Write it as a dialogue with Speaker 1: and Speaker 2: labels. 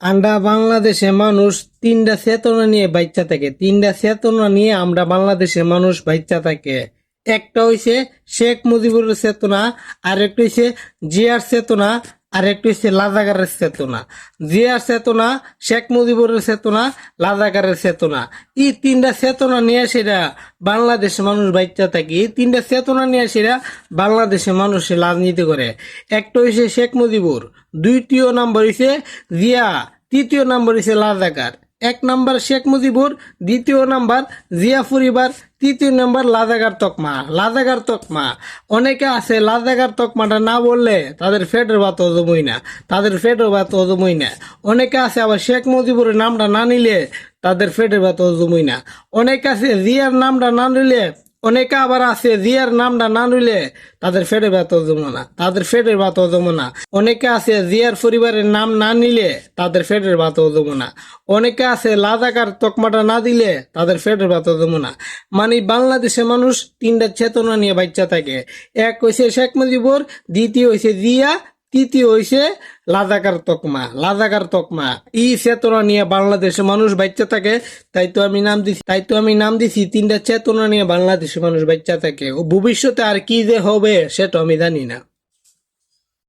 Speaker 1: আমরা বাংলাদেশে মানুষ তিনটা চেতনা নিয়ে বাচ্চা থাকে। তিনটা চেতনা নিয়ে আমরা বাংলাদেশের মানুষ বাচ্চা থাকে। একটা হইছে শেখ মুজিবুরের চেতনা, আর একটা হইছে জিয়ার চেতনা, আর একটা হইছে লাজাগারের চেতনা। জিয়ার চেতনা, শেখ মুজিবুরের চেতনা, লাজাগারের চেতনা, এই তিনটা চেতনা নিয়ে সেটা বাংলাদেশের মানুষ বাচ্চা থাকে। এই তিনটা চেতনা নিয়ে সেটা বাংলাদেশের মানুষের রাজনীতি করে। একটা হইছে শেখ মুজিবুর, দ্বিতীয় নাম্বার হইছে জিয়া, তৃতীয় নাম্বার হইছে লাজাকার। এক নাম্বার শেখ মুজিবুর, দ্বিতীয় নাম্বার জিয়া পরিবার, তৃতীয় নাম্বার লাজাকার তকমা। লাজাকার তকমা অনেকে আছে, লাজাকার তকমাটা না বললে তাদের পেটের ভাত হজমই না, তাদের পেটের ভাত হজমই না। অনেকে আছে আবার শেখ মুজিবুরের নামটা না নিলে তাদের পেটের ভাত হজমই না। অনেকে আছে জিয়ার নামটা না নিলে, অনেকে আবার আছে জিয়ার নামটা না নিলে তাদের পেটের ভাত হজম না, তাদের পেটের ভাত হজম না। অনেকে আছে জিয়ার পরিবারের নাম না নিলে তাদের পেটের ভাত হজম না। অনেকে আছে লাজাকার তকমাটা না দিলে তাদের পেটের ভাত হজম না। মানে বাংলাদেশের মানুষ তিনটা চেতনা নিয়ে বাচ্চা থাকে। এক হইছে শেখ মুজিবুর, দ্বিতীয় হইছে জিয়া, তৃতীয় হইছে লাজাকার তকমা। লাজাকার তকমা এই চেতনা নিয়ে বাংলাদেশের মানুষ বাচ্চা থাকে। তাই তো আমি নাম দিছি তিনটা চেতনা নিয়ে বাংলাদেশের মানুষ বাচ্চা থাকে। ও ভবিষ্যতে আর কি যে হবে সেটা আমি জানি না।